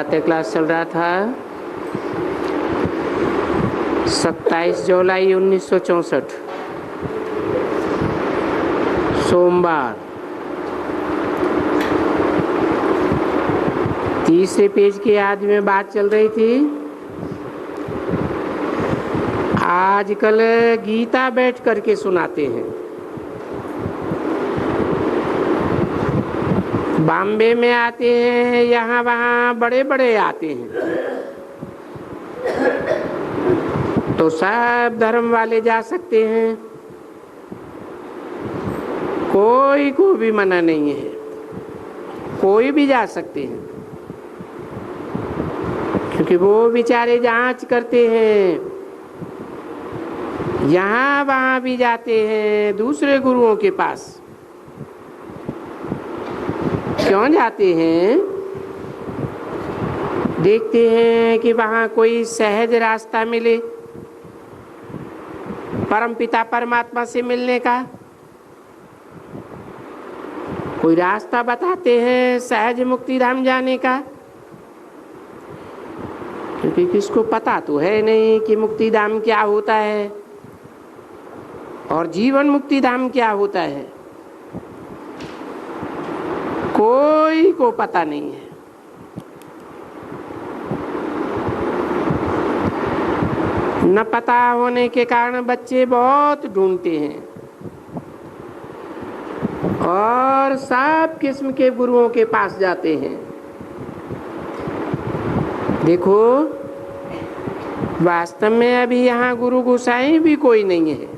प्रातः क्लास चल रहा था 27 जुलाई 1964 सोमवार। तीसरे पेज के आदि में बात चल रही थी। आजकल गीता बैठ करके सुनाते हैं। बॉम्बे में आते हैं, यहाँ वहाँ बड़े बड़े आते हैं, तो सब धर्म वाले जा सकते हैं, कोई को भी मना नहीं है, कोई भी जा सकते हैं, क्योंकि वो बेचारे जांच करते हैं। यहाँ वहाँ भी जाते हैं दूसरे गुरुओं के पास। क्यों जाते हैं? देखते हैं कि वहाँ कोई सहज रास्ता मिले परमपिता परमात्मा से मिलने का। कोई रास्ता बताते हैं सहज मुक्ति धाम जाने का, क्योंकि किसको पता तो है नहीं कि मुक्ति धाम क्या होता है और जीवन मुक्ति धाम क्या होता है। कोई को पता नहीं है। न पता होने के कारण बच्चे बहुत ढूंढते हैं और सब किस्म के गुरुओं के पास जाते हैं। देखो, वास्तव में अभी यहाँ गुरु गोसाई भी कोई नहीं है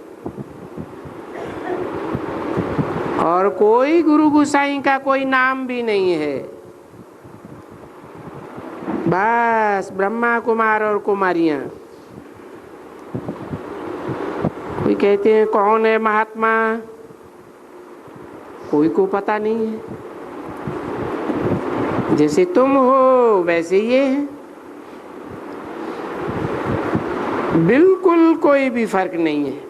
और कोई गुरु गोसाई का कोई नाम भी नहीं है। बस ब्रह्मा कुमार और कुमारियां। कोई कहते हैं कौन है महात्मा, कोई को पता नहीं है। जैसे तुम हो वैसे ये है, बिल्कुल कोई भी फर्क नहीं है।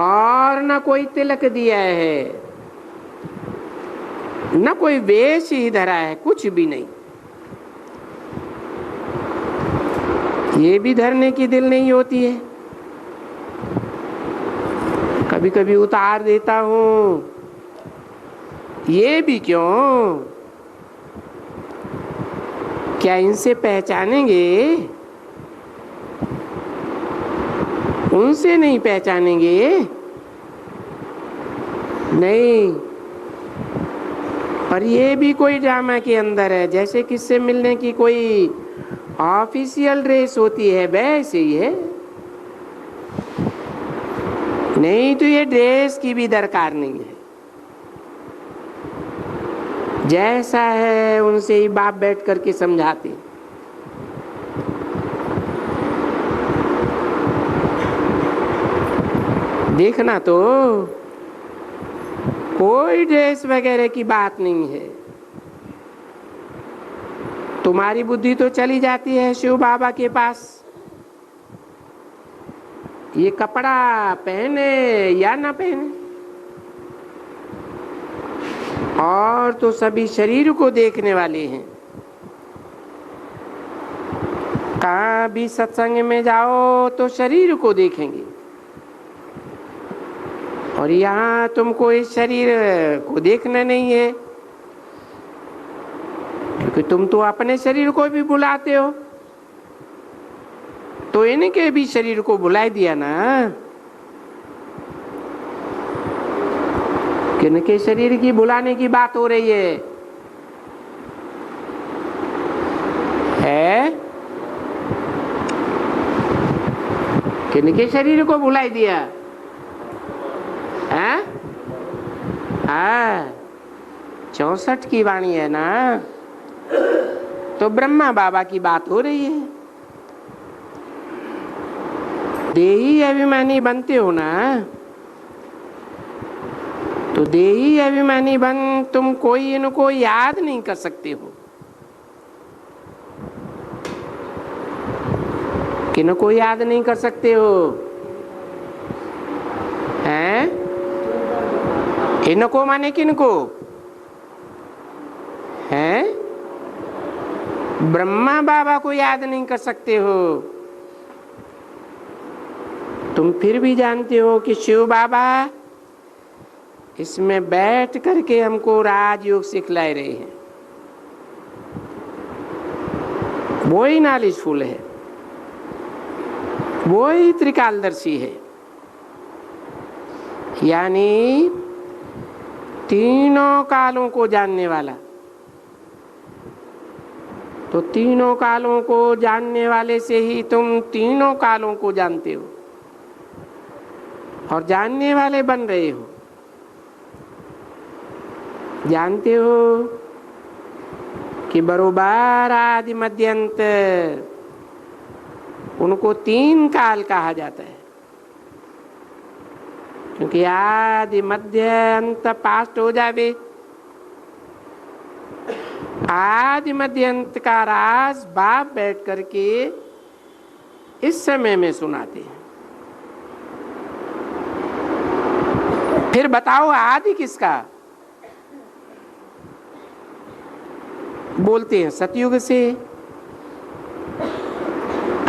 और न कोई तिलक दिया है, न कोई वेश ही धरा है, कुछ भी नहीं। ये भी धरने की दिल नहीं होती है। कभी कभी उतार देता हूँ, ये भी क्यों? क्या इनसे पहचानेंगे? उनसे नहीं पहचानेंगे, नहीं। और ये भी कोई ड्रामा के अंदर है। जैसे किससे मिलने की कोई ऑफिशियल ड्रेस होती है, वैसे ही है। नहीं तो ये ड्रेस की भी दरकार नहीं है। जैसा है उनसे ही बाप बैठ करके समझाते। देखना तो कोई ड्रेस वगैरह की बात नहीं है। तुम्हारी बुद्धि तो चली जाती है शिव बाबा के पास, ये कपड़ा पहने या ना पहने। और तो सभी शरीर को देखने वाले हैं। कहाँ भी सत्संग में जाओ तो शरीर को देखेंगे, और यहाँ तुमको इस शरीर को देखना नहीं है, क्योंकि तुम तो अपने शरीर को भी बुलाते हो। तो इनके भी शरीर को बुला दिया ना। किनके शरीर की बुलाने की बात हो रही है? किनके शरीर को बुला दिया? है? 64 की वाणी है ना, तो ब्रह्मा बाबा की बात हो रही है। देही अभिमानी बनते हो ना, तो देही अभिमानी बन तुम कोई इनको याद नहीं कर सकते हो। किनको याद नहीं कर सकते हो? हैं? इनको माने किनको? हैं? ब्रह्मा बाबा को याद नहीं कर सकते हो, तुम फिर भी जानते हो कि शिव बाबा इसमें बैठ करके हमको राजयोग सिखला रहे हैं। वो ही नॉलेजफुल है, वो ही त्रिकालदर्शी है, यानी तीनों कालों को जानने वाला। तो तीनों कालों को जानने वाले से ही तुम तीनों कालों को जानते हो और जानने वाले बन रहे हो। जानते हो कि बरोबर आदि मध्य अंत, उनको तीन काल कहा जाता है, क्योंकि आदि मध्य अंत पास्ट हो जावे। आदि मध्य अंत का राज बाप बैठ करके इस समय में सुनाते हैं। फिर बताओ आदि किसका? बोलते हैं सतयुग से।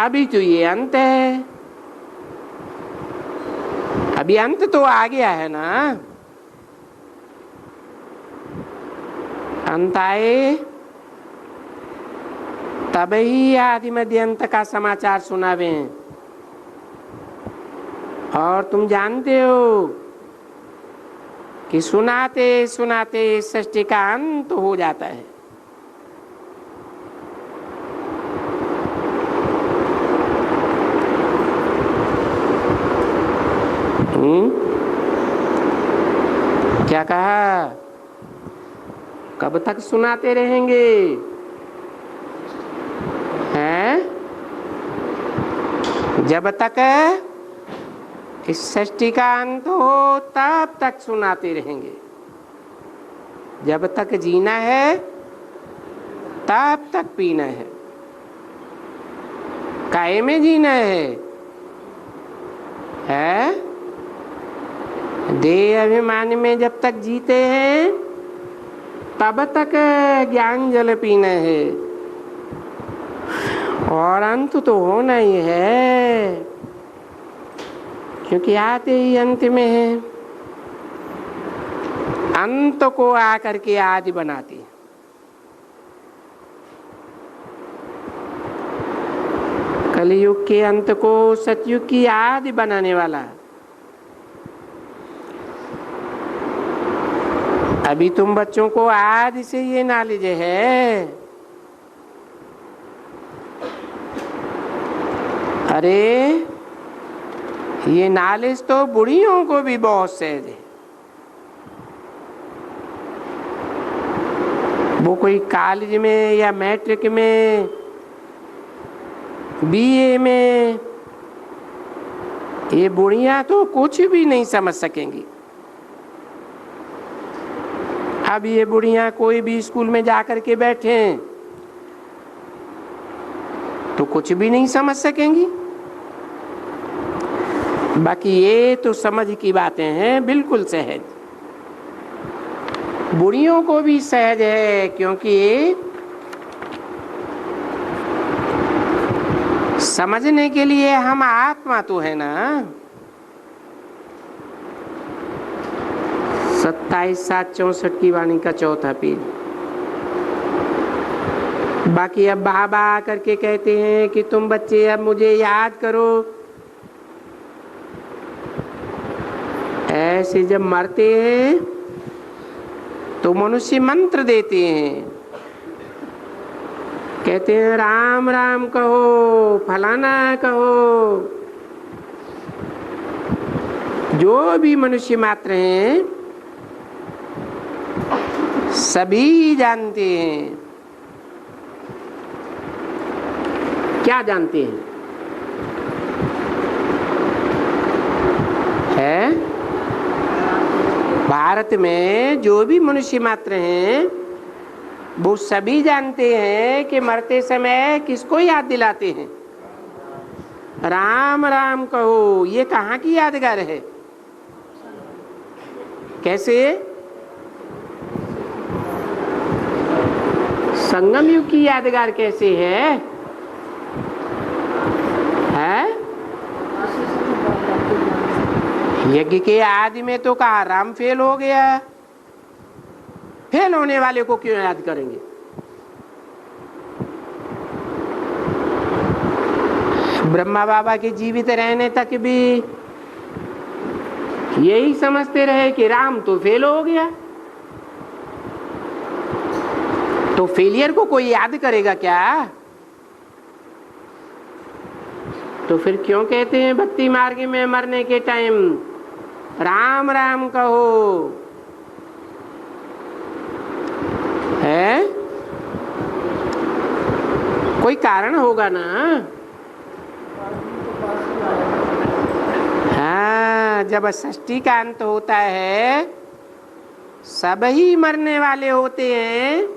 अभी तो ये अंत है, अभी अंत तो आ गया है ना। अंत आए तब ही आदि मध्य अंत का समाचार सुनावे। और तुम जानते हो कि सुनाते सुनाते सृष्टि का अंत हो जाता है। क्या कहा? कब तक सुनाते रहेंगे? हैं? जब तक इस सृष्टि का अंत हो तब तक सुनाते रहेंगे। जब तक जीना है तब तक पीना है। काहे में जीना है? देह अभिमान में जब तक जीते हैं तब तक ज्ञान जल पीना है, और अंत तो होना ही है, क्योंकि आते ही अंत में है। अंत को आकर के आदि बनाती है। कलयुग के अंत को सतयुग की आदि बनाने वाला है। अभी तुम बच्चों को आदि से ये नॉलेज है। अरे ये नॉलेज तो बुढ़ियों को भी बहुत सहज है। वो कोई कॉलेज में या मैट्रिक में, बीए में, ये बुढ़ियां तो कुछ भी नहीं समझ सकेंगी। अब ये बुढ़ियां कोई भी स्कूल में जाकर के बैठे तो कुछ भी नहीं समझ सकेंगी। बाकी ये तो समझ की बातें हैं, बिल्कुल सहज। बुढ़ियों को भी सहज है, क्योंकि समझने के लिए हम आत्मा तो है ना। 27/7/64 की वाणी का चौथा पेज। बाकी अब बाबा आकर के कहते हैं कि तुम बच्चे अब मुझे याद करो। ऐसे जब मरते हैं तो मनुष्य मंत्र देते हैं, कहते हैं राम राम कहो, फलाना कहो। जो भी मनुष्य मात्र हैं सभी जानते हैं। क्या जानते हैं? भारत में जो भी मनुष्य मात्र हैं वो सभी जानते हैं कि मरते समय किसको याद दिलाते हैं? राम राम कहो। ये कहाँ की यादगार है? कैसे? संगम युग की यादगार कैसे है? यज्ञ के आदि में तो कहा राम फेल हो गया, फेल होने वाले को क्यों याद करेंगे? ब्रह्मा बाबा के जीवित रहने तक भी यही समझते रहे कि राम तो फेल हो गया, तो फेलियर को कोई याद करेगा क्या? तो फिर क्यों कहते हैं भक्ति मार्ग में मरने के टाइम राम राम कहो? है कोई कारण होगा ना? हाँ, जब षष्ठी का अंत होता है, सब ही मरने वाले होते हैं,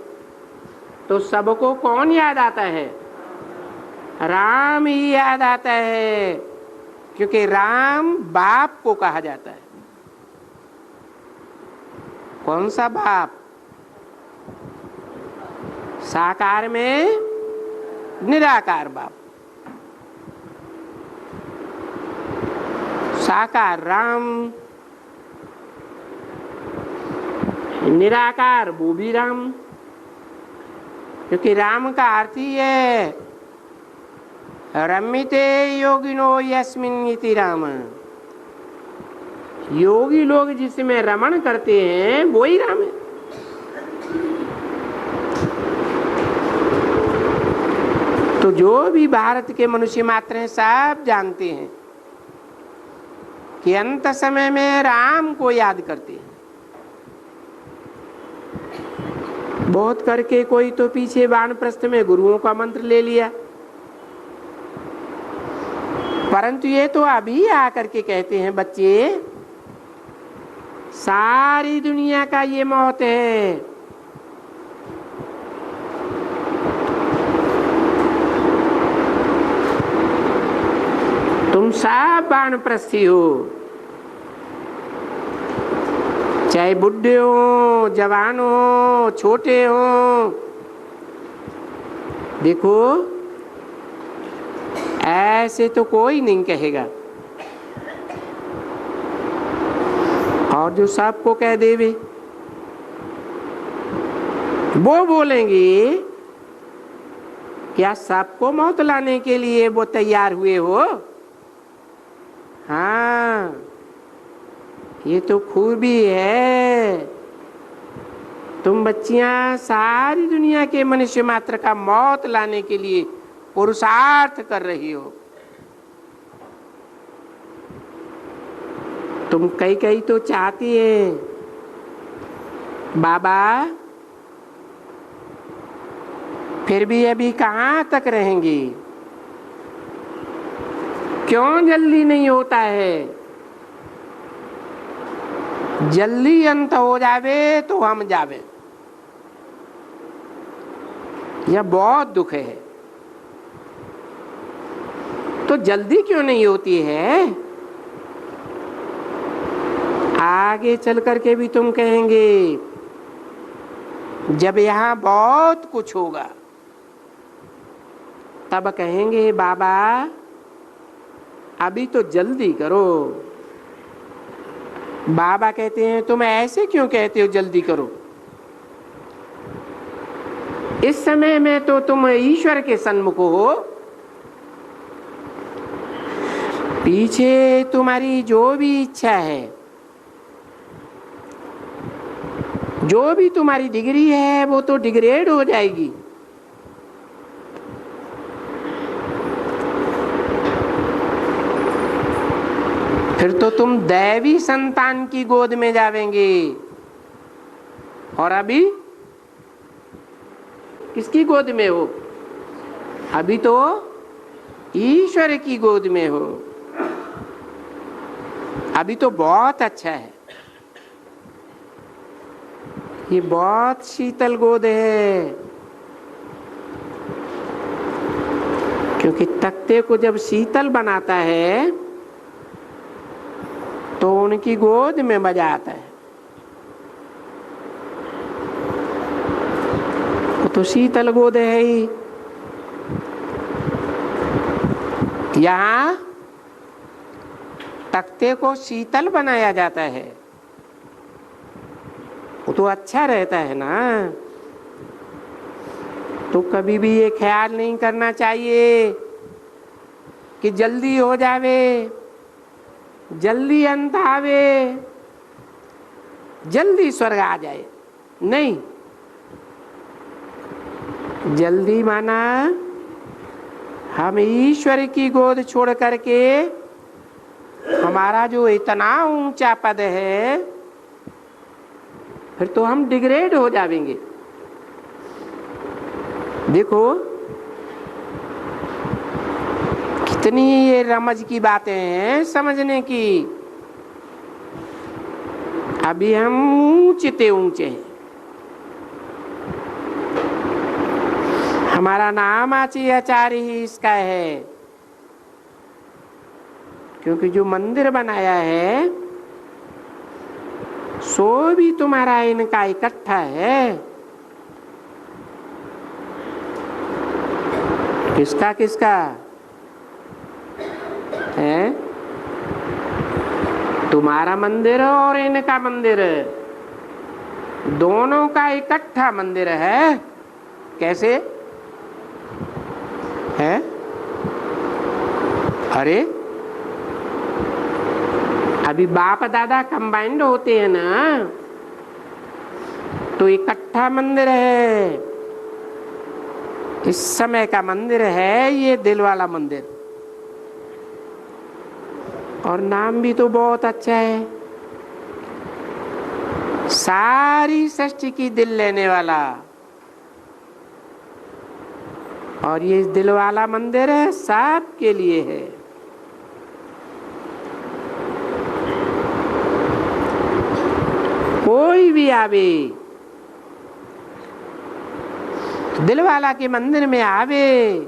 तो सबको कौन याद आता है? राम ही याद आता है, क्योंकि राम बाप को कहा जाता है। कौन सा बाप? साकार में निराकार बाप। साकार राम, निराकार वो भी राम, क्योंकि राम का अर्थ ही है रमिते योगिनो यस्मिन् इति राम। योगी लोग जिसमें रमण करते हैं वो ही राम है। तो जो भी भारत के मनुष्य मात्र हैं सब जानते हैं कि अंत समय में राम को याद करते हैं। बहुत करके कोई तो पीछे वानप्रस्थ में गुरुओं का मंत्र ले लिया, परंतु ये तो अभी आकर के कहते हैं बच्चे सारी दुनिया का ये मौत है। तुम सब वानप्रस्थी हो, चाहे बुढ़े हो, जवान हो, छोटे हो। देखो ऐसे तो कोई नहीं कहेगा, और जो सबको कह देवे वो बोलेंगे क्या सबको मौत लाने के लिए वो तैयार हुए हो? हाँ, ये तो खूबी है। तुम बच्चियां सारी दुनिया के मनुष्य मात्र का मौत लाने के लिए पुरुषार्थ कर रही हो। तुम कई तो चाहती है बाबा, फिर भी अभी कहाँ तक रहेंगी? क्यों जल्दी नहीं होता है? जल्दी अंत हो जावे तो हम जावे, यह बहुत दुख है। तो जल्दी क्यों नहीं होती है? आगे चल करके भी तुम कहेंगे जब यहाँ बहुत कुछ होगा तब कहेंगे बाबा अभी तो जल्दी करो। बाबा कहते हैं तुम ऐसे क्यों कहते हो जल्दी करो? इस समय में तो तुम ईश्वर के सन्मुख हो, पीछे तुम्हारी जो भी इच्छा है, जो भी तुम्हारी डिग्री है वो तो डिग्रेड हो जाएगी। फिर तो तुम दैवी संतान की गोद में जावेंगे, और अभी किसकी गोद में हो? अभी तो ईश्वर की गोद में हो। अभी तो बहुत अच्छा है, ये बहुत शीतल गोद है, क्योंकि तख्ते को जब शीतल बनाता है तो उनकी गोद में मजा आता है। तो शीतल गोद है ही। यहां तख्ते को शीतल बनाया जाता है, वो तो अच्छा रहता है ना। तो कभी भी ये ख्याल नहीं करना चाहिए कि जल्दी हो जावे, जल्दी अंत आवे, जल्दी स्वर्ग आ जाए। नहीं, जल्दी माना हम ईश्वर की गोद छोड़ करके हमारा जो इतना ऊंचा पद है, फिर तो हम डिग्रेड हो जाएंगे। देखो कितनी ये रमज की बातें हैं समझने की। अभी हम ऊंचे ऊंचे हैं। हमारा नाम आचार्य ही इसका है, क्योंकि जो मंदिर बनाया है सो भी तुम्हारा इनका इकट्ठा है। किसका किसका है? तुम्हारा मंदिर और इनका मंदिर, दोनों का इकट्ठा मंदिर है। कैसे है? अरे अभी बाप दादा कंबाइंड होते हैं ना, तो इकट्ठा मंदिर है। इस समय का मंदिर है ये दिल वाला मंदिर, और नाम भी तो बहुत अच्छा है, सारी सृष्टि की दिल लेने वाला। और ये दिल वाला मंदिर है, सबके लिए है। कोई भी आवे दिल वाला के मंदिर में आवे।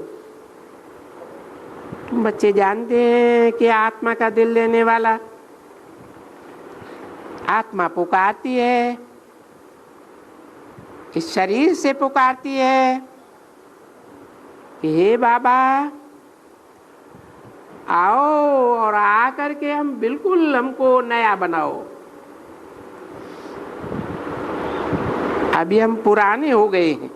तुम बच्चे जानते हैं कि आत्मा का दिल लेने वाला आत्मा पुकारती है, इस शरीर से पुकारती है कि हे बाबा आओ और आकर के हम बिल्कुल हमको नया बनाओ। अभी हम पुराने हो गए हैं,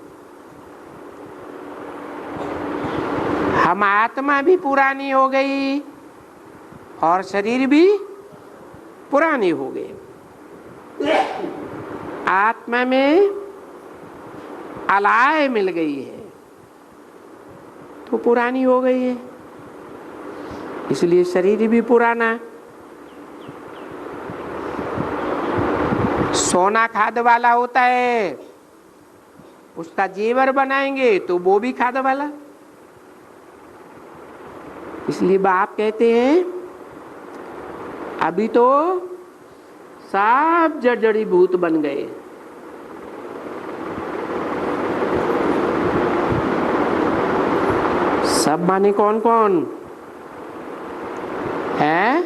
हम आत्मा भी पुरानी हो गई और शरीर भी पुरानी हो गए। आत्मा में अलाय मिल गई है तो पुरानी हो गई है, इसलिए शरीर भी पुराना। सोना खाद वाला होता है, उसका जेवर बनाएंगे तो वो भी खाद वाला। इसलिए बाप कहते हैं अभी तो सब जड़ी भूत बन गए। सब माने कौन कौन है?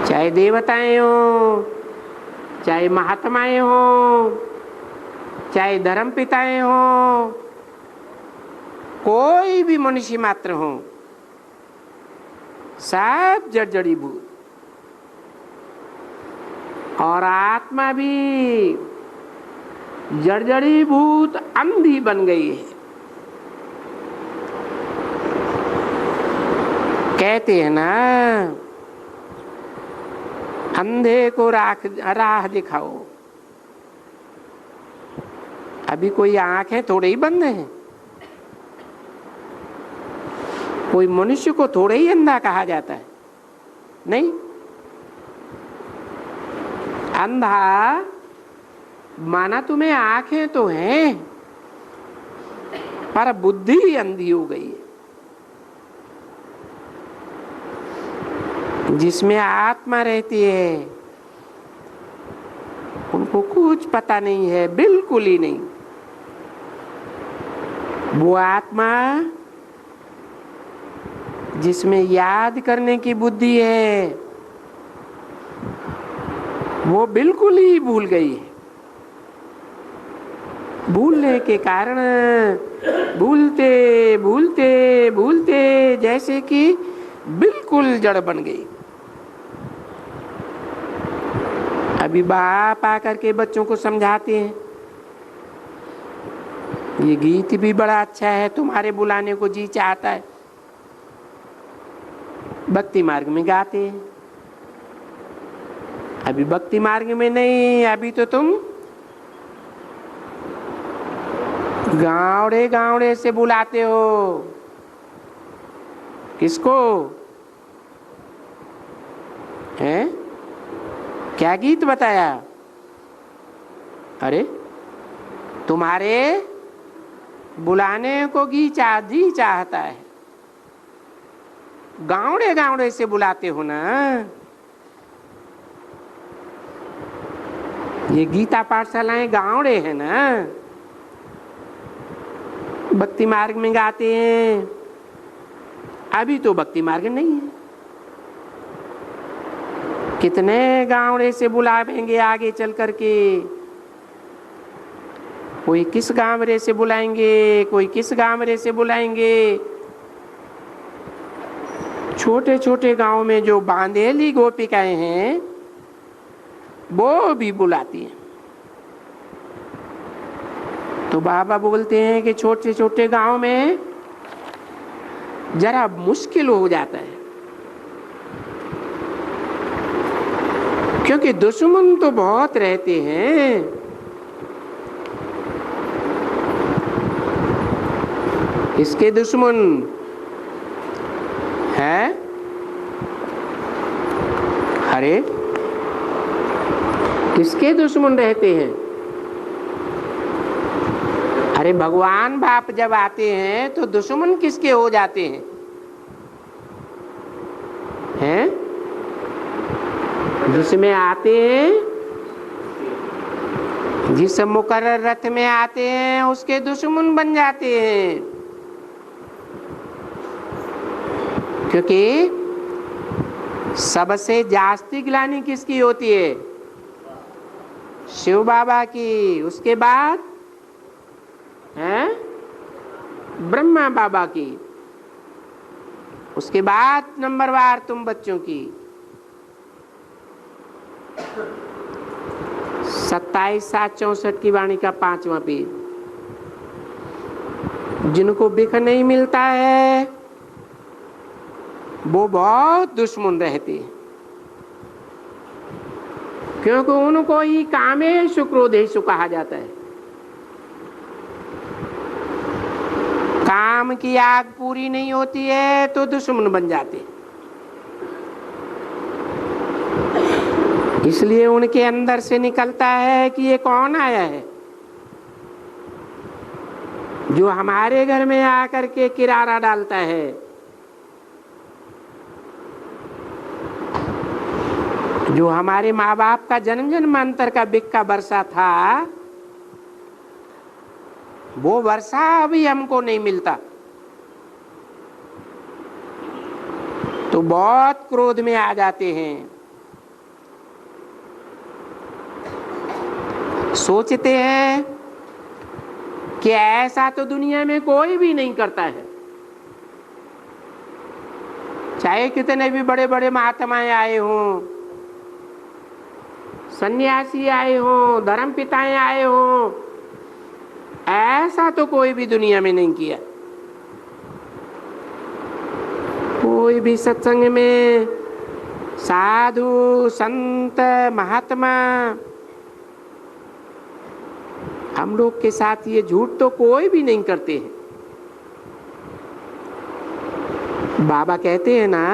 चाहे देवताएं हो, चाहे महात्माएं हो, चाहे धर्म पिताएं हो, कोई भी मनुष्य मात्र हो, सब जड़ी भूत। और आत्मा भी जड़ी भूत अंधी बन गई है। कहते हैं ना अंधे को राह दिखाओ। अभी कोई आंखें थोड़े ही बंद हैं, कोई मनुष्य को थोड़े ही अंधा कहा जाता है। नहीं, अंधा माना तुम्हें आंखें तो हैं पर बुद्धि ही अंधी हो गई है। जिसमें आत्मा रहती है उनको कुछ पता नहीं है, बिल्कुल ही नहीं। वो आत्मा जिसमें याद करने की बुद्धि है वो बिल्कुल ही भूल गई है। भूलने के कारण भूलते भूलते भूलते जैसे कि बिल्कुल जड़ बन गई। अभी बाप आकर के बच्चों को समझाते हैं, ये गीत भी बड़ा अच्छा है, तुम्हारे बुलाने को जी चाहता है। भक्ति मार्ग में गाते हैं। अभी भक्ति मार्ग में नहीं, अभी तो तुम गावड़े गावड़े से बुलाते हो। किसको है? क्या गीत बताया? अरे तुम्हारे बुलाने को जी चाहता है, गावड़े गावड़े से बुलाते हो ना। ये गीता पाठशालाएं गावड़े है ना, भक्ति मार्ग में गाते हैं। अभी तो भक्ति मार्ग नहीं है, कितने गावड़े से बुलाएंगे आगे चल करके। कोई किस गावड़े से बुलाएंगे, कोई किस गावड़े से बुलाएंगे। छोटे छोटे गांव में जो बांधेली गोपिकाएं हैं वो भी बुलाती हैं। तो बाबा बोलते हैं कि छोटे छोटे गांव में जरा मुश्किल हो जाता है, क्योंकि दुश्मन तो बहुत रहते हैं। इसके दुश्मन है, अरे किसके दुश्मन रहते हैं? अरे भगवान बाप जब आते हैं तो दुश्मन किसके हो जाते हैं? हैं? जिसमें आते हैं, जिस मुकर्रर रथ में आते हैं उसके दुश्मन बन जाते हैं। क्योंकि सबसे जास्ती ग्लानि किसकी होती है? शिव बाबा की। उसके बाद है ब्रह्मा बाबा की। उसके बाद नंबरवार तुम बच्चों की। 27/7/64 की वाणी का 5वां पेज। जिनको बिख नहीं मिलता है वो बहुत दुश्मन रहते हैं, क्योंकि उनको ही कामेशु क्रोधेशु कहा जाता है। काम की आग पूरी नहीं होती है तो दुश्मन बन जाते। इसलिए उनके अंदर से निकलता है कि ये कौन आया है जो हमारे घर में आकर के किरारा डालता है। जो हमारे माँ बाप का जन्म जन्मांतर का बिक का वर्षा था, वो वर्षा अभी हमको नहीं मिलता, तो बहुत क्रोध में आ जाते हैं। सोचते हैं कि ऐसा तो दुनिया में कोई भी नहीं करता है। चाहे कितने भी बड़े बड़े महात्माएं आए हों, सन्यासी आए हों, धर्म पिताएं आए हों, ऐसा तो कोई भी दुनिया में नहीं किया। कोई भी सत्संग में साधु संत महात्मा, हम लोग के साथ ये झूठ तो कोई भी नहीं करते हैं। बाबा कहते हैं ना,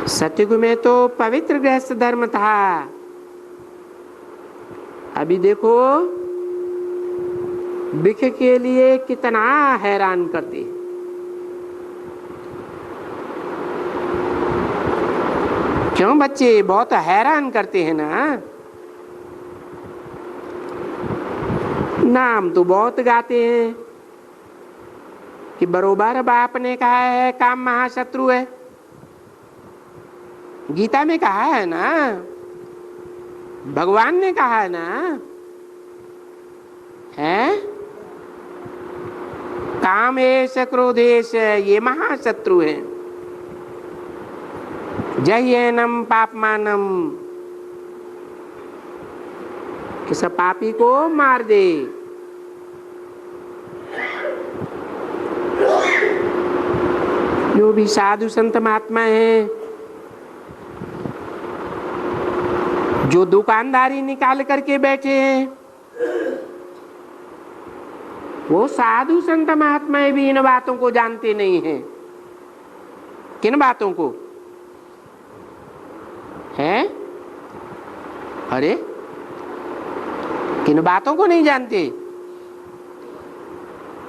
सतयुग में तो पवित्र गृहस्थ धर्म था, अभी देखो बिख के लिए कितना हैरान करते हैं। क्यों बच्चे बहुत हैरान करते हैं ना? नाम तो बहुत गाते हैं कि बरोबर बाप ने कहा है काम महाशत्रु है। गीता में कहा है ना, भगवान ने कहा है ना, हैं? कामेश क्रोधेश ये महाशत्रु हैं। जह्यनम पापमानम, इस पापी को मार दे। जो भी साधु संत महात्मा हैं, जो दुकानदारी निकाल करके बैठे हैं, वो साधु संत महात्मा भी इन बातों को जानते नहीं हैं। किन बातों को है? अरे किन बातों को नहीं जानते?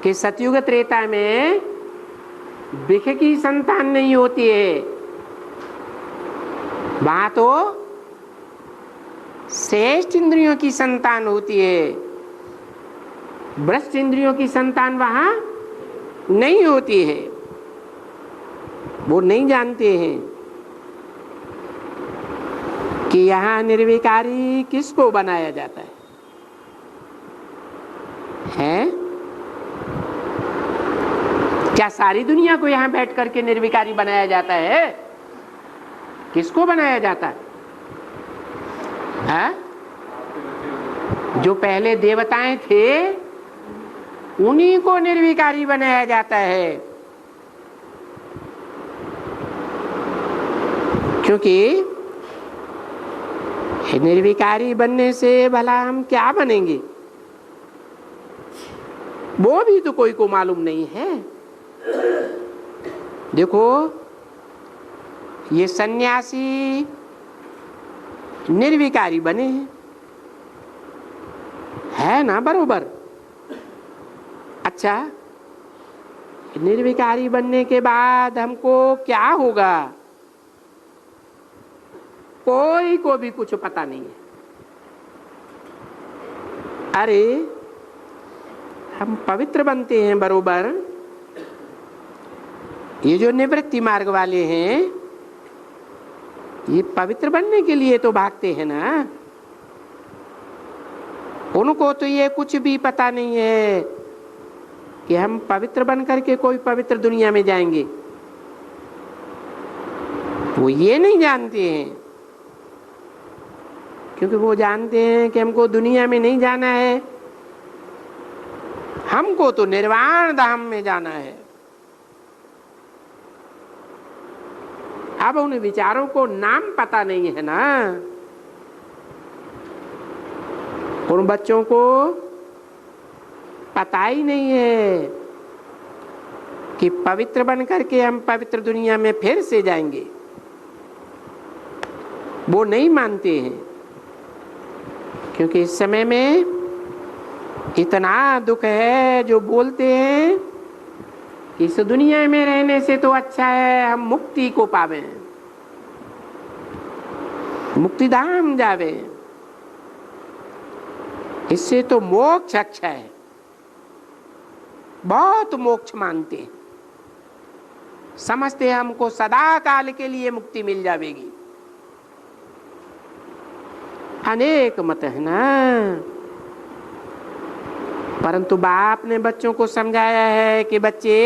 कि सतयुग त्रेता में बिख की संतान नहीं होती है, वहां तो श्रेष्ठ इंद्रियों की संतान होती है, भ्रष्ट इंद्रियों की संतान वहां नहीं होती है। वो नहीं जानते हैं कि यहाँ निर्विकारी किसको बनाया जाता है? क्या सारी दुनिया को यहाँ बैठ करके निर्विकारी बनाया जाता है? किसको बनाया जाता है? जो पहले देवताएं थे उन्हीं को निर्विकारी बनाया जाता है, क्योंकि निर्विकारी बनने से भला हम क्या बनेंगे वो भी तो कोई को मालूम नहीं है। देखो ये सन्यासी निर्विकारी बने हैं, है ना बरोबर? अच्छा, निर्विकारी बनने के बाद हमको क्या होगा? कोई को भी कुछ पता नहीं है। अरे हम पवित्र बनते हैं बरोबर, ये जो निवृत्ति मार्ग वाले हैं ये पवित्र बनने के लिए तो भागते हैं ना। उनको तो ये कुछ भी पता नहीं है कि हम पवित्र बन करके कोई पवित्र दुनिया में जाएंगे, वो ये नहीं जानते हैं, क्योंकि वो जानते हैं कि हमको दुनिया में नहीं जाना है, हमको तो निर्वाण धाम में जाना है। अब उन विचारों को नाम पता नहीं है ना। उन बच्चों को पता ही नहीं है कि पवित्र बन करके हम पवित्र दुनिया में फिर से जाएंगे। वो नहीं मानते हैं, क्योंकि इस समय में इतना दुख है, जो बोलते हैं इस दुनिया में रहने से तो अच्छा है हम मुक्ति को पावे, मुक्ति धाम जावे, इससे तो मोक्ष अच्छा है। बहुत मोक्ष मानते हैं, समझते हैं हमको सदा काल के लिए मुक्ति मिल जाएगी। अनेक मत है ना, परंतु बाप ने बच्चों को समझाया है कि बच्चे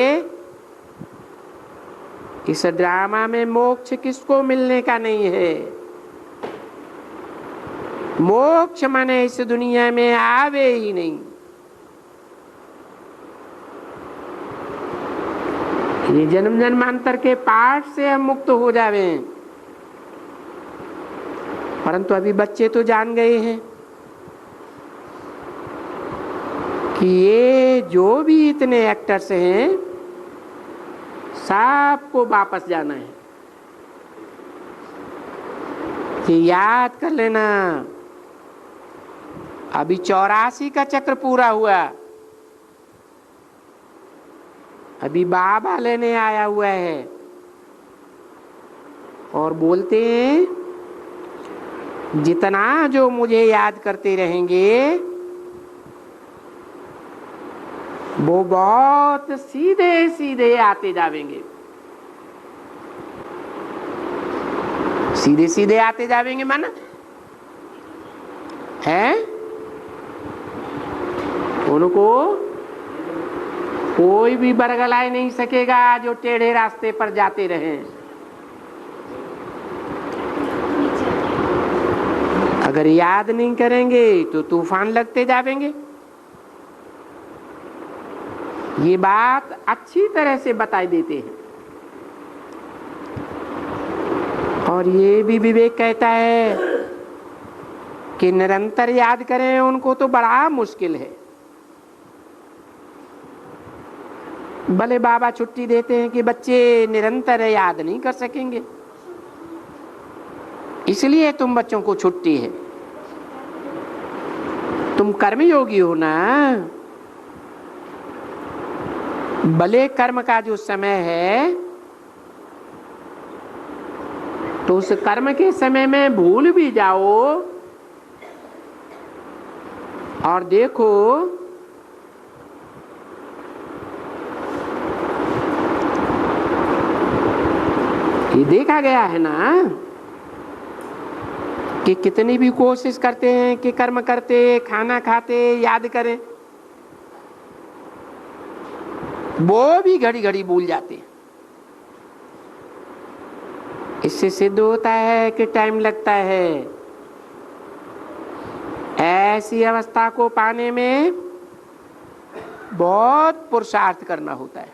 इस ड्रामा में मोक्ष किसको मिलने का नहीं है। मोक्ष माने इस दुनिया में आवे ही नहीं। ये जन्म जन्मांतर के पाठ से हम मुक्त हो जावे, परंतु अभी बच्चे तो जान गए हैं कि ये जो भी इतने एक्टर्स हैं सबको वापस जाना है। ये याद कर लेना, अभी 84 का चक्र पूरा हुआ, अभी बाबा लेने आया हुआ है और बोलते हैं जितना जो मुझे याद करते रहेंगे वो बहुत सीधे सीधे आते जावेंगे, सीधे सीधे आते जावेंगे माना है। उनको कोई भी बरगलाए नहीं सकेगा जो टेढ़े रास्ते पर जाते रहे। अगर याद नहीं करेंगे तो तूफान लगते जाएंगे। ये बात अच्छी तरह से बताई देते हैं। और ये भी विवेक कहता है कि निरंतर याद करें उनको तो बड़ा मुश्किल है। भले बाबा छुट्टी देते हैं कि बच्चे निरंतर याद नहीं कर सकेंगे, इसलिए तुम बच्चों को छुट्टी है। तुम कर्मयोगी हो ना, भले कर्म का जो समय है तो उस कर्म के समय में भूल भी जाओ और देखो ये देखा गया है ना कि कितनी भी कोशिश करते हैं कि कर्म करते, खाना खाते याद करें, वो भी घड़ी घड़ी भूल जाते हैं। इससे सिद्ध होता है कि टाइम लगता है। ऐसी अवस्था को पाने में बहुत पुरुषार्थ करना होता है।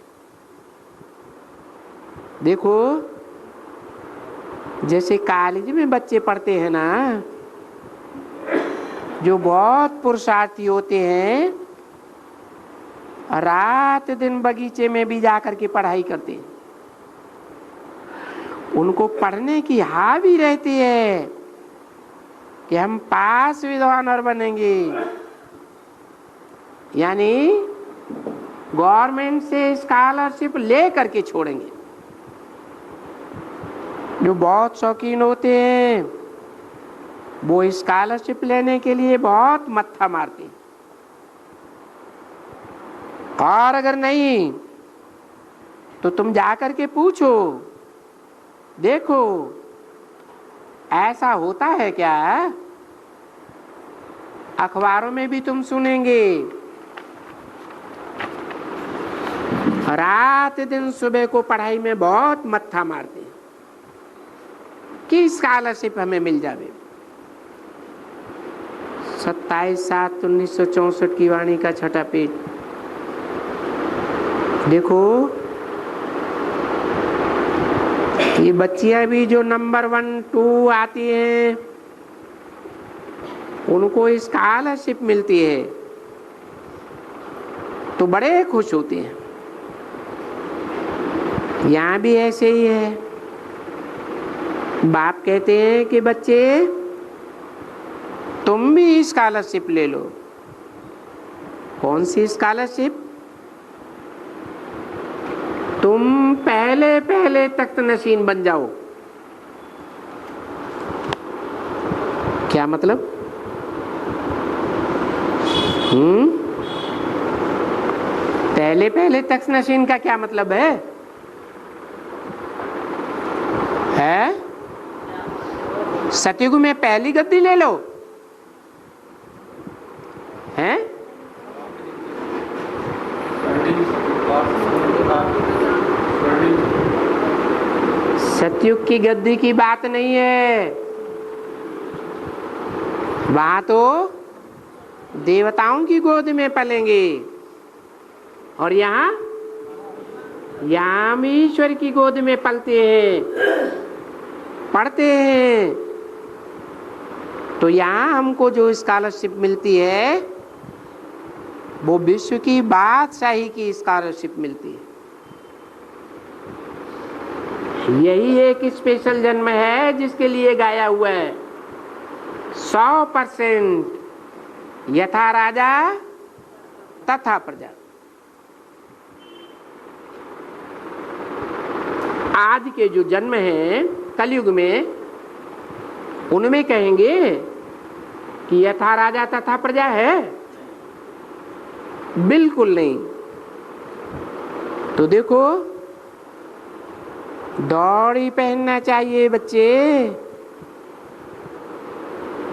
देखो जैसे कॉलेज में बच्चे पढ़ते हैं ना, जो बहुत पुरुषार्थी होते हैं, रात दिन बगीचे में भी जाकर के पढ़ाई करते हैं। उनको पढ़ने की हावी रहती है कि हम पास विद्वान और बनेंगे, यानी गवर्नमेंट से स्कॉलरशिप ले करके छोड़ेंगे। जो बहुत शौकीन होते हैं वो स्कॉलरशिप लेने के लिए बहुत मत्था मारते हैं, और अगर नहीं तो तुम जाकर के पूछो, देखो ऐसा होता है क्या। अखबारों में भी तुम सुनेंगे, रात दिन सुबह को पढ़ाई में बहुत मत्था मारते हैं कि स्कॉलरशिप हमें मिल जावे। 27/7/1964 की वाणी का 6ठा पेज देखो। ये बच्चियां भी जो नंबर 1, 2 आती हैं उनको स्कॉलरशिप मिलती है तो बड़े खुश होते हैं। यहाँ भी ऐसे ही है। बाप कहते हैं कि बच्चे तुम भी स्कॉलरशिप ले लो। कौन सी स्कॉलरशिप? तुम पहले पहले तख्त नशीन बन जाओ। क्या मतलब? पहले पहले तख्त नशीन का क्या मतलब है? सतयुग में पहली गद्दी ले लो, हैं? सतयुग की गद्दी की बात नहीं है, वहां तो देवताओं की गोद में पलेंगे, और यहाँ हम ईश्वर की गोद में पलते हैं, पढ़ते हैं। तो यहाँ हमको जो स्कॉलरशिप मिलती है वो विश्व की बादशाही की स्कॉलरशिप मिलती है। यही एक स्पेशल जन्म है जिसके लिए गाया हुआ है 100% यथा राजा तथा प्रजा। आज के जो जन्म हैं कलयुग में, उनमें कहेंगे कि यथा राजा तथा प्रजा है? बिल्कुल नहीं। तो देखो दौड़ी पहनना चाहिए बच्चे।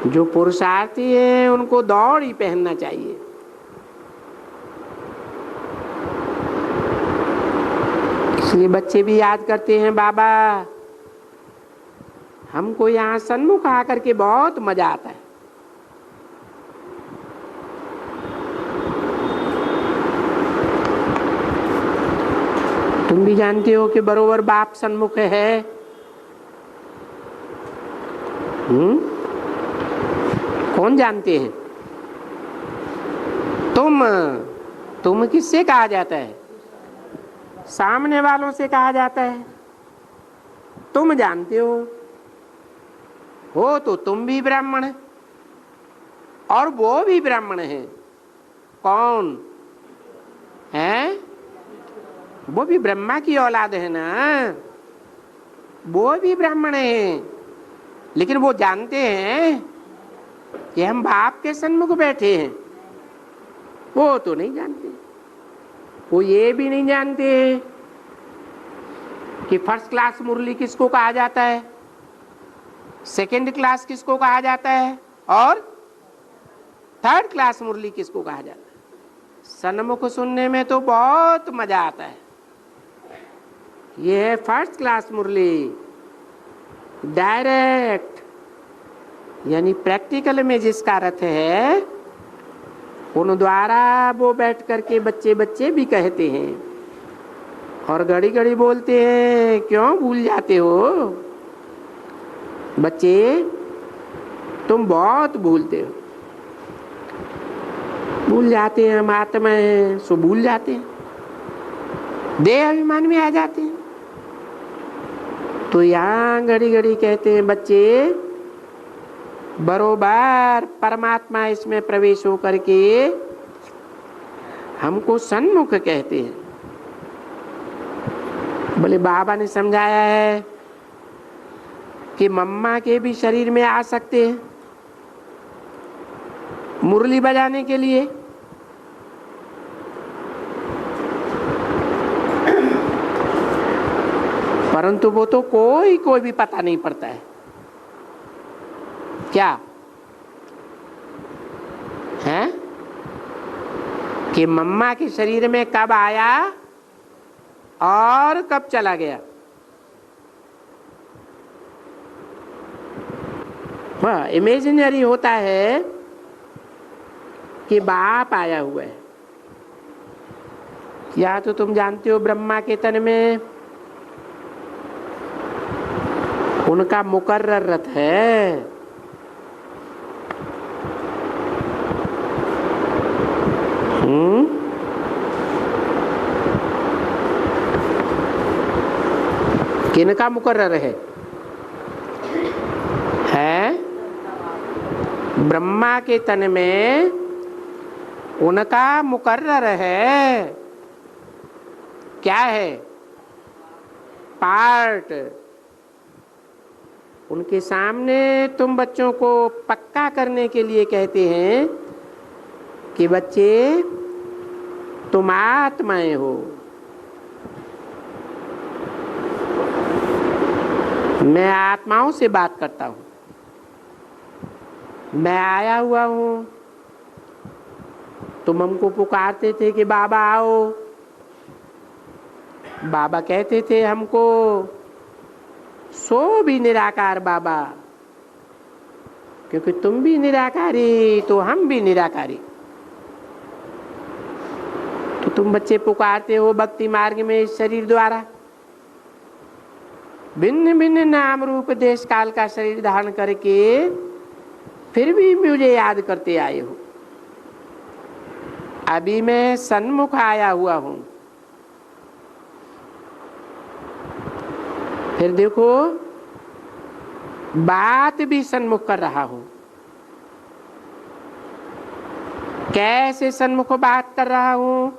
जो पुरुषार्थी हैं उनको दौड़ी पहनना चाहिए। इसलिए बच्चे भी याद करते हैं, बाबा हमको यहाँ सन्मुख आकर के बहुत मजा आता है। तुम भी जानते हो कि बरोबर बाप सन्मुख है। कौन जानते हैं? तुम किससे कहा जाता है? सामने वालों से कहा जाता है। तुम जानते हो तो तुम भी ब्राह्मण है और वो भी ब्राह्मण है। कौन है? वो भी ब्रह्मा की औलाद है ना, वो भी ब्राह्मण है। लेकिन वो जानते हैं कि हम बाप के सन्मुख बैठे हैं। वो तो नहीं जानते। वो ये भी नहीं जानते कि फर्स्ट क्लास मुरली किसको कहा जाता है, सेकंड क्लास किसको कहा जाता है और थर्ड क्लास मुरली किसको कहा जाता है। सन्मुख सुनने में तो बहुत मजा आता है। ये है फर्स्ट क्लास मुरली, डायरेक्ट, यानी प्रैक्टिकल में जिसका अर्थ है उन द्वारा वो बैठ करके बच्चे भी कहते हैं और घड़ी घड़ी बोलते हैं। क्यों भूल जाते हो बच्चे? तुम बहुत भूलते हो। भूल जाते हैं, हम आत्मा हैं सो भूल जाते हैं, देह अभिमान में आ जाते हैं। तो यहाँ घड़ी घड़ी कहते हैं बच्चे, बरोबर परमात्मा इसमें प्रवेश हो करके हमको सन्मुख कहते हैं। बोले बाबा ने समझाया है कि मम्मा के भी शरीर में आ सकते हैं मुरली बजाने के लिए। परंतु वो तो कोई भी पता नहीं पड़ता है। क्या है कि मम्मा के शरीर में कब आया और कब चला गया। वह इमेजिनरी होता है कि बाप आया हुआ है। या तो तुम जानते हो ब्रह्मा के तन में उनका मुकर्रर रथ है। किनका मुकर्रर है? ब्रह्मा के तन में उनका मुकर्रर है। क्या है? पार्ट। उनके सामने तुम बच्चों को पक्का करने के लिए कहते हैं कि बच्चे तुम आत्माएं हो, मैं आत्माओं से बात करता हूं, मैं आया हुआ हूं। तुम हमको पुकारते थे कि बाबा आओ, बाबा कहते थे हमको सो भी निराकार बाबा, क्योंकि तुम भी निराकारी तो हम भी निराकारी। तो तुम बच्चे पुकारते हो भक्ति मार्ग में इस शरीर द्वारा, भिन्न भिन्न नाम रूप देश काल का शरीर धारण करके फिर भी मुझे याद करते आए हो। अभी मैं सन्मुख आया हुआ हूं। फिर देखो बात भी सन्मुख कर रहा हूं। कैसे सन्मुख बात कर रहा हूं?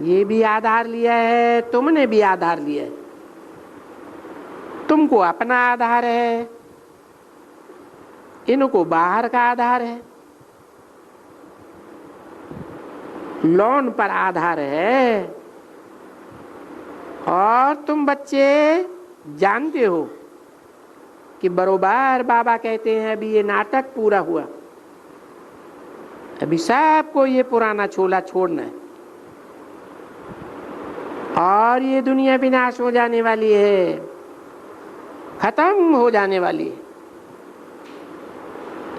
ये भी आधार लिया है, तुमने भी आधार लिया है। तुमको अपना आधार है, इनको बाहर का आधार है, लोन पर आधार है। और तुम बच्चे जानते हो कि बरोबर बाबा कहते हैं अभी ये नाटक पूरा हुआ, अभी सबको ये पुराना छोला छोड़ना है। और ये दुनिया विनाश हो जाने वाली है, खत्म हो जाने वाली है।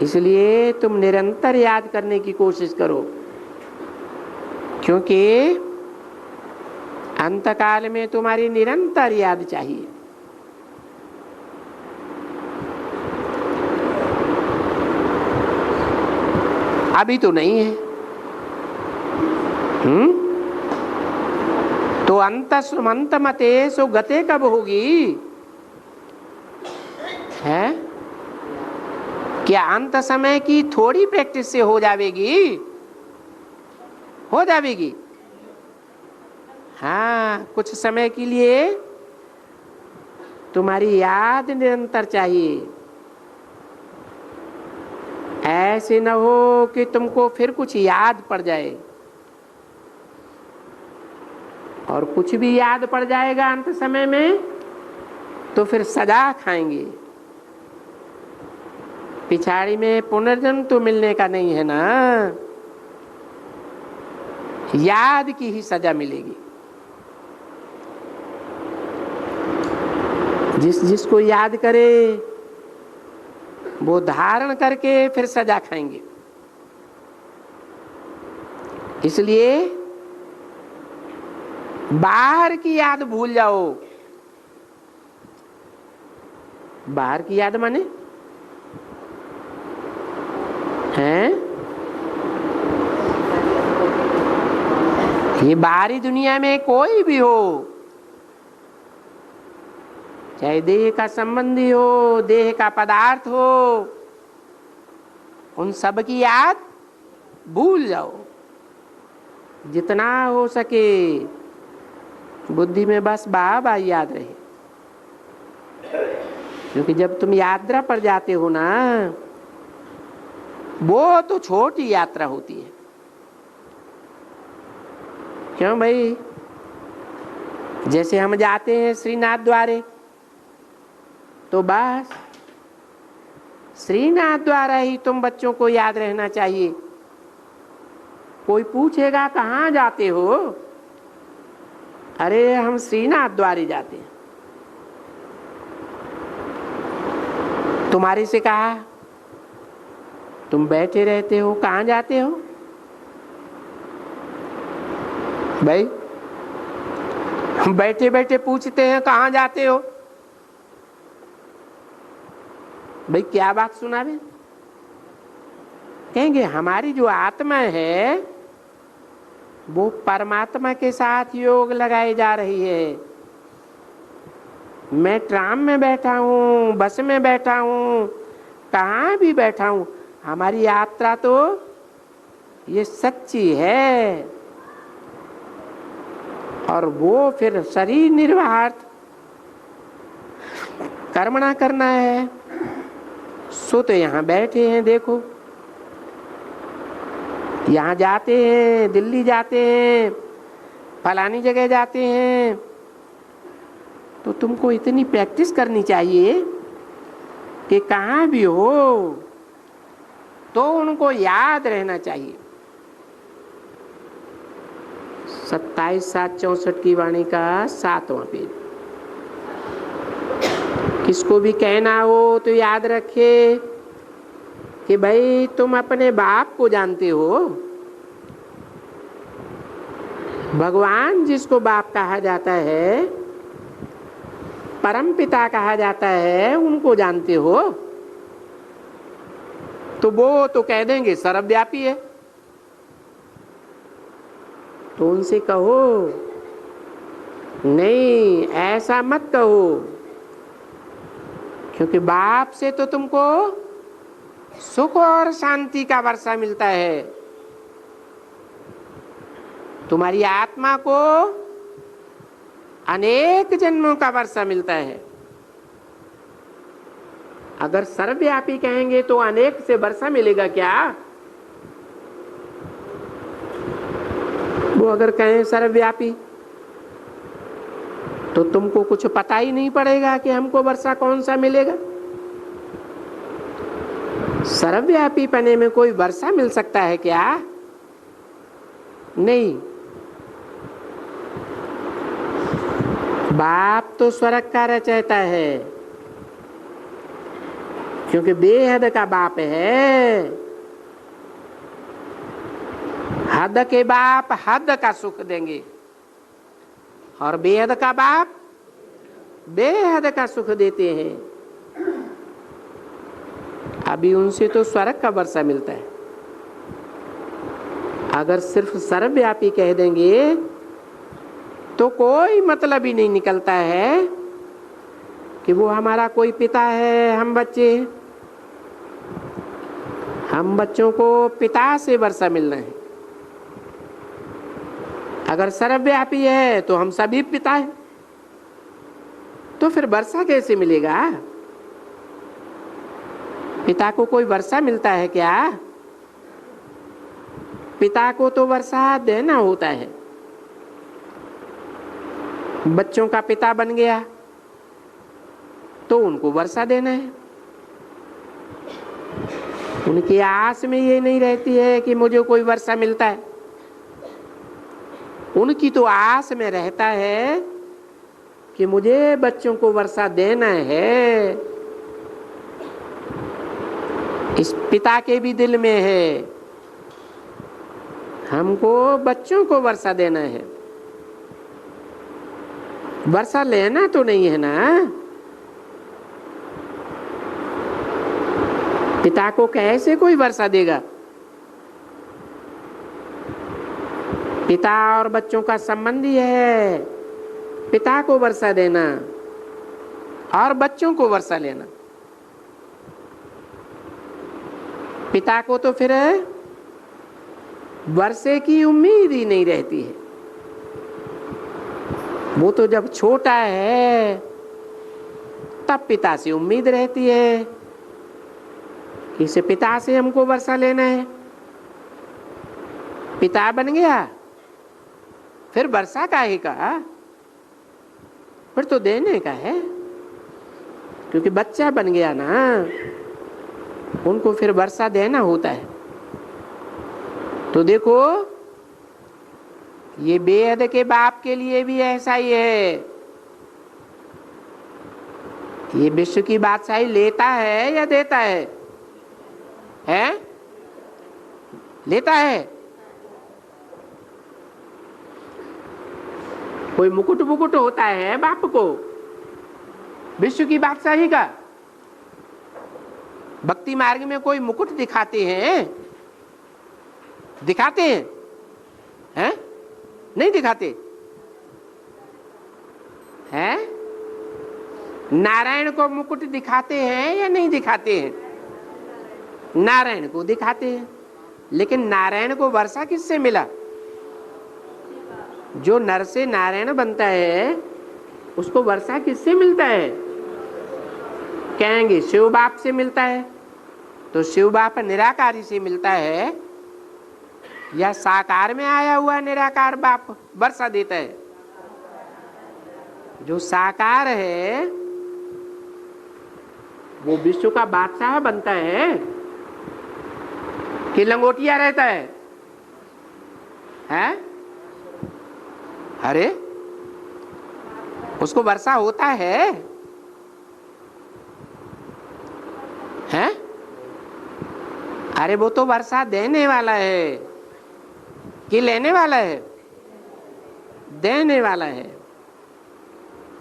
इसलिए तुम निरंतर याद करने की कोशिश करो, क्योंकि अंतकाल में तुम्हारी निरंतर याद चाहिए। अभी तो नहीं है। तो अंत मते सो गते कब होगी? है क्या अंत समय की थोड़ी प्रैक्टिस से हो जाएगी? हो जाएगी। हाँ, कुछ समय के लिए तुम्हारी याद निरंतर चाहिए। ऐसे न हो कि तुमको फिर कुछ याद पड़ जाए, और कुछ भी याद पड़ जाएगा अंत समय में तो फिर सजा खाएंगे। पिछाड़ी में पुनर्जन्म तो मिलने का नहीं है ना, याद की ही सजा मिलेगी। जिसको याद करे वो धारण करके फिर सजा खाएंगे। इसलिए बाहर की याद भूल जाओ। बाहर की याद माने हैं ये बाहरी दुनिया में कोई भी हो, चाहे देह का संबंधी हो, देह का पदार्थ हो, उन सब की याद भूल जाओ। जितना हो सके बुद्धि में बस बाबा याद रहे। क्योंकि जब तुम यात्रा पर जाते हो ना, वो तो छोटी यात्रा होती है। क्यों भाई? जैसे हम जाते हैं श्रीनाथ द्वारे, तो बस श्रीनाथ द्वारा ही तुम बच्चों को याद रहना चाहिए। कोई पूछेगा कहाँ जाते हो? अरे हम श्रीनाथ द्वारे जाते हैं। तुम्हारे से कहा तुम बैठे रहते हो, कहाँ जाते हो भाई? बैठे बैठे पूछते हैं कहाँ जाते हो भाई? क्या बात सुनावे? कहेंगे हमारी जो आत्मा है वो परमात्मा के साथ योग लगाए जा रही है। मैं ट्राम में बैठा हूँ, बस में बैठा हूँ, कहाँ भी बैठा हूँ, हमारी यात्रा तो ये सच्ची है। और वो फिर शरीर निर्वाहार्थ कर्मणा करना है। सो तो यहाँ बैठे हैं, देखो यहाँ जाते हैं, दिल्ली जाते हैं, फलानी जगह जाते हैं, तो तुमको इतनी प्रैक्टिस करनी चाहिए कि कहाँ भी हो तो उनको याद रहना चाहिए। 27/7/64 की वाणी का 7वां पेज। किसको भी कहना हो तो याद रखे कि भाई तुम अपने बाप को जानते हो। भगवान जिसको बाप कहा जाता है, परम पिता कहा जाता है, उनको जानते हो। तो वो तो कह देंगे सर्वव्यापी है। तो उनसे कहो नहीं, ऐसा मत कहो, क्योंकि बाप से तो तुमको सुख और शांति का वर्षा मिलता है। तुम्हारी आत्मा को अनेक जन्मों का वर्षा मिलता है। अगर सर्वव्यापी कहेंगे तो अनेक से वर्षा मिलेगा क्या? वो अगर कहें सर्वव्यापी तो तुमको कुछ पता ही नहीं पड़ेगा कि हमको वर्षा कौन सा मिलेगा। सर्वव्यापी पने में कोई वर्षा मिल सकता है क्या? नहीं। बाप तो स्वर्ग का रचयिता है, क्योंकि बेहद का बाप है। हद के बाप हद का सुख देंगे और बेहद का बाप बेहद का सुख देते हैं। अभी उनसे तो स्वर्ग का वर्षा मिलता है। अगर सिर्फ सर्वव्यापी कह देंगे तो कोई मतलब ही नहीं निकलता है कि वो हमारा कोई पिता है, हम बच्चे। हम बच्चों को पिता से वर्षा मिलना है। अगर सर्वव्यापी है तो हम सभी पिता हैं, तो फिर वर्षा कैसे मिलेगा? पिता को कोई वर्षा मिलता है क्या? पिता को तो वर्षा देना होता है। बच्चों का पिता बन गया तो उनको वर्षा देना है। उनकी आस में ये नहीं रहती है कि मुझे कोई वर्षा मिलता है। उनकी तो आस में रहता है कि मुझे बच्चों को वर्षा देना है। इस पिता के भी दिल में है, हमको बच्चों को वर्षा देना है। वर्षा लेना तो नहीं है ना। पिता को कैसे कोई वर्षा देगा? पिता और बच्चों का संबंध ही है पिता को वर्षा देना और बच्चों को वर्षा लेना। पिता को तो फिर वर्षे की उम्मीद ही नहीं रहती है। वो तो जब छोटा है तब पिता से उम्मीद रहती है कि इसे पिता से हमको वर्षा लेना है। पिता बन गया फिर वर्षा काहे का? फिर तो देने का है, क्योंकि बच्चा बन गया ना, उनको फिर वर्षा देना होता है। तो देखो, ये बेहद के बाप के लिए भी ऐसा ही है। ये विश्व की बादशाही लेता है या देता है? हैं? लेता है। कोई मुकुट मुकुट होता है बाप को विश्व की बादशाही का? भक्ति मार्ग में कोई मुकुट दिखाते हैं? दिखाते हैं? हैं? नहीं दिखाते हैं? नारायण को मुकुट दिखाते हैं या नहीं दिखाते हैं? नारायण को दिखाते हैं, लेकिन नारायण को वर्षा किससे मिला? जो नर से नारायण बनता है उसको वर्षा किससे मिलता है? कहेंगे शिव बाप से मिलता है। तो शिव बाप निराकारी से मिलता है या साकार में आया हुआ निराकार बाप वर्षा देता है? जो साकार है वो विश्व का बादशाह बनता है कि लंगोटिया रहता है? हैं? अरे उसको वर्षा होता है? हैं? अरे वो तो वर्षा देने वाला है कि लेने वाला है? देने वाला है।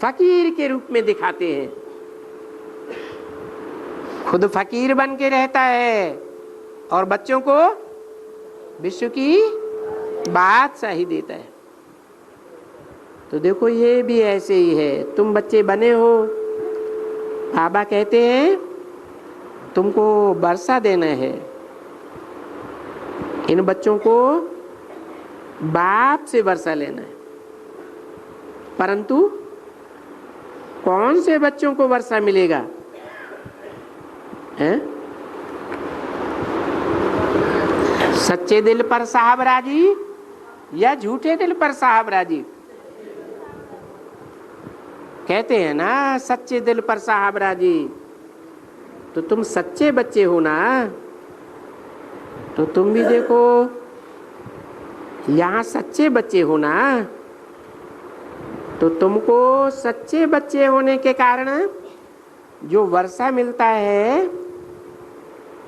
फकीर के रूप में दिखाते हैं, खुद फकीर बन के रहता है और बच्चों को विश्व की बादशाही देता है। तो देखो, ये भी ऐसे ही है। तुम बच्चे बने हो, बाबा कहते हैं तुमको वर्षा देना है। इन बच्चों को बाप से वर्षा लेना है, परंतु कौन से बच्चों को वर्षा मिलेगा? हैं? सच्चे दिल पर साहब राजी या झूठे दिल पर साहब राजी? कहते हैं ना सच्चे दिल पर साहब राजी। तो तुम सच्चे बच्चे हो ना, तो तुम भी देखो यहाँ सच्चे बच्चे हो ना, तो तुमको सच्चे बच्चे होने के कारण जो वर्षा मिलता है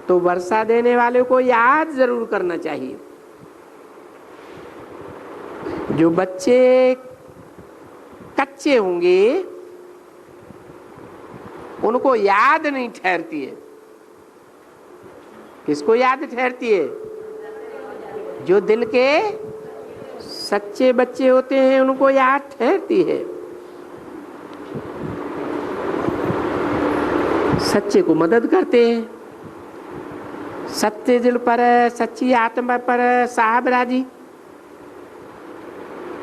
तो वर्षा देने वाले को याद जरूर करना चाहिए। जो बच्चे कच्चे होंगे उनको याद नहीं ठहरती है। किसको याद ठहरती है? जो दिल के सच्चे बच्चे होते हैं उनको याद ठहरती है। सच्चे को मदद करते हैं। सच्चे दिल पर, सच्ची आत्मा पर साहब राजी।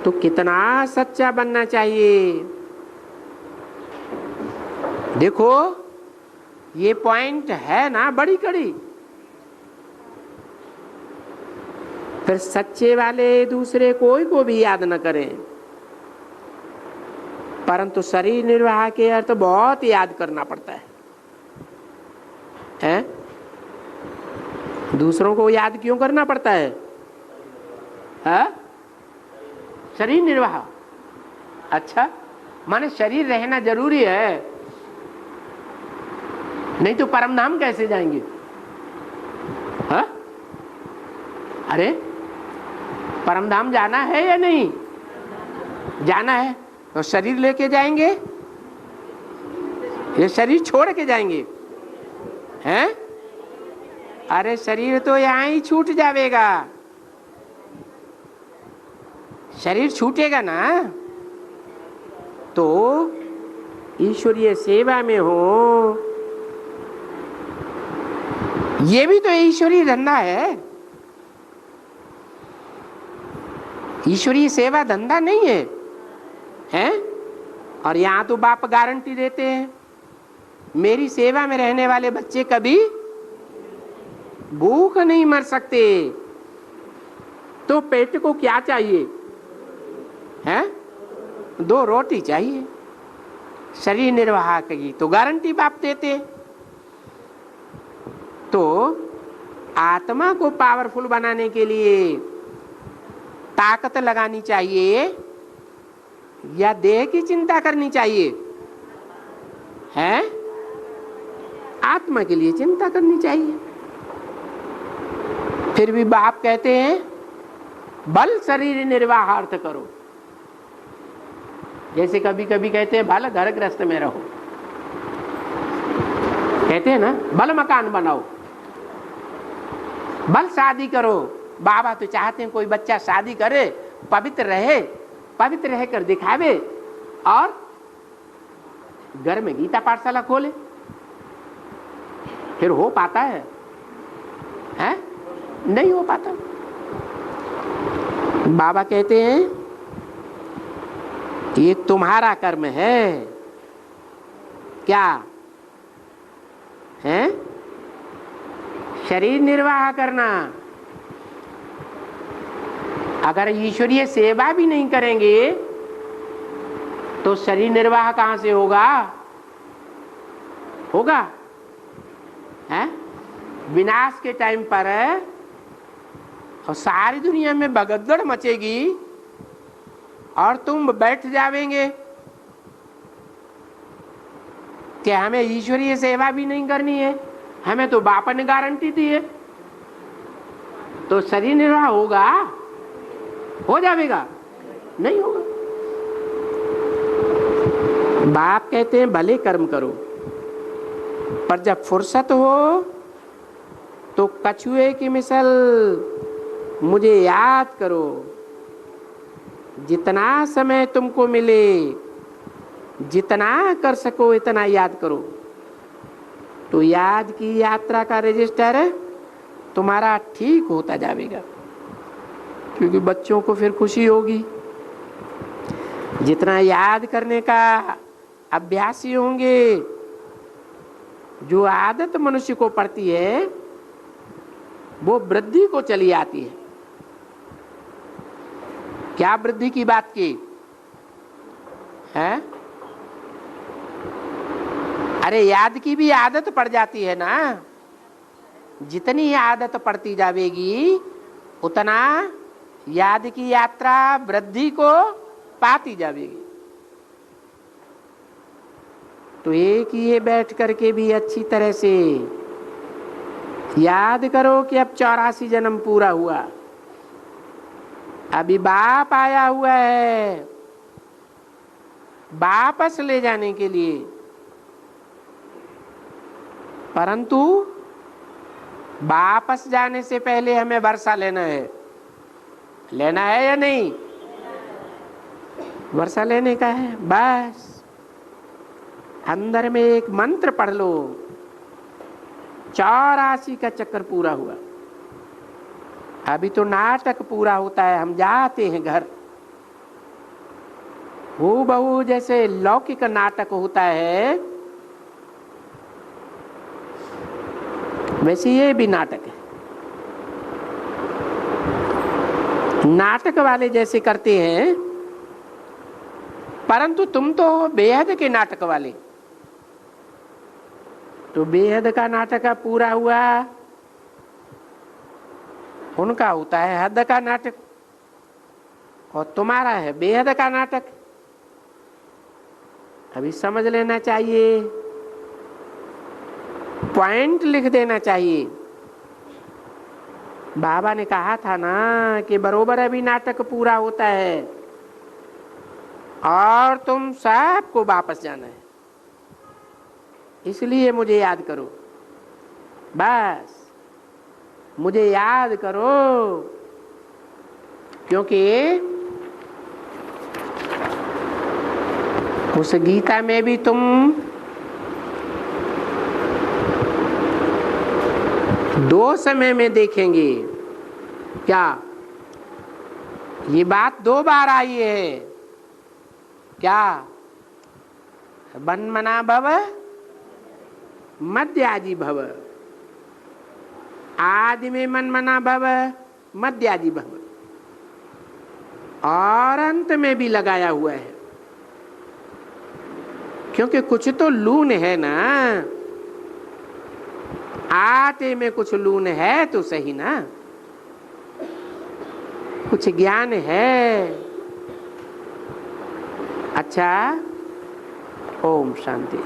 तो कितना सच्चा बनना चाहिए। देखो ये पॉइंट है ना बड़ी कड़ी। फिर सच्चे वाले दूसरे कोई को भी याद न करें, परंतु शरीर निर्वाह के अर्थ बहुत याद करना पड़ता है? दूसरों को याद क्यों करना पड़ता है? शरीर निर्वाह। अच्छा, माने शरीर रहना जरूरी है, नहीं तो परम धाम कैसे जाएंगे? अरे परम धाम जाना है या नहीं? जाना है तो शरीर लेके जाएंगे, ये शरीर छोड़ के जाएंगे हैं? अरे शरीर तो यहाँ ही छूट जाएगा। शरीर छूटेगा ना तो ईश्वरीय सेवा में हो। ये भी तो ईश्वरीय धंधा है। ईश्वरीय सेवा धंधा नहीं है, हैं? और यहाँ तो बाप गारंटी देते हैं मेरी सेवा में रहने वाले बच्चे कभी भूख नहीं मर सकते। तो पेट को क्या चाहिए? हैं? 2 रोटी चाहिए। शरीर निर्वाह की तो गारंटी बाप देते। तो आत्मा को पावरफुल बनाने के लिए ताकत लगानी चाहिए या देह की चिंता करनी चाहिए? हैं? आत्मा के लिए चिंता करनी चाहिए। फिर भी बाप कहते हैं बल शरीर निर्वाहार्थ करो। जैसे कभी कभी कहते हैं भला घर गृहस्थ में रहो, कहते हैं ना बल मकान बनाओ, बल शादी करो। बाबा तो चाहते हैं कोई बच्चा शादी करे, पवित्र रहे, पवित्र रहकर दिखावे और घर में गीता पाठशाला खोले। फिर हो पाता है? हैं? नहीं हो पाता। बाबा कहते हैं ये तुम्हारा कर्म है। क्या है? शरीर निर्वाह करना। अगर ईश्वरीय सेवा भी नहीं करेंगे तो शरीर निर्वाह कहां से होगा? होगा है? विनाश के टाइम पर और सारी दुनिया में भगदड़ मचेगी और तुम बैठ जावेंगे कि हमें ईश्वरीय सेवा भी नहीं करनी है, हमें तो बापा ने गारंटी दी है। तो शरीर निर्वाह होगा? हो जाएगा? नहीं होगा। बाप कहते हैं भले कर्म करो, पर जब फुर्सत हो तो कछुए की मिसल मुझे याद करो। जितना समय तुमको मिले, जितना कर सको इतना याद करो। तो याद की यात्रा का रजिस्टर तुम्हारा ठीक होता जाएगा, क्योंकि बच्चों को फिर खुशी होगी। जितना याद करने का अभ्यासी होंगे, जो आदत मनुष्य को पड़ती है वो वृद्धि को चली आती है। क्या वृद्धि की बात की है? अरे याद की भी आदत पड़ जाती है ना। जितनी आदत पड़ती जाएगी उतना याद की यात्रा वृद्धि को पाती जाएगी। तो एक ये बैठ करके भी अच्छी तरह से याद करो कि अब 84 जन्म पूरा हुआ, अभी बाप आया हुआ है वापस ले जाने के लिए, परंतु वापस जाने से पहले हमें वर्षा लेना है या नहीं? वर्षा लेने का है। बस अंदर में एक मंत्र पढ़ लो, 84 का चक्कर पूरा हुआ। अभी तो नाटक पूरा होता है, हम जाते हैं घर, हूबहू जैसे लौकिक नाटक होता है वैसे ये भी नाटक है। नाटक वाले जैसे करते हैं, परंतु तुम तो बेहद के नाटक वाले। तो बेहद का नाटक पूरा हुआ, उनका होता है हद का नाटक, और तुम्हारा है बेहद का नाटक। अभी समझ लेना चाहिए, पॉइंट लिख देना चाहिए। बाबा ने कहा था ना कि बरोबर अभी नाटक पूरा होता है और तुम सबको वापस जाना है, इसलिए मुझे याद करो, बस मुझे याद करो। क्योंकि उस गीता में भी तुम दो समय में देखेंगे। क्या ये बात 2 बार आई है? क्या? मन्मना भव मध्याजी भव, आदि में मन्मना भव मध्याजी भव, और अंत में भी लगाया हुआ है। क्योंकि कुछ तो लून है ना, आटे में कुछ लून है तो सही ना, कुछ ज्ञान है। अच्छा, ओम शांति।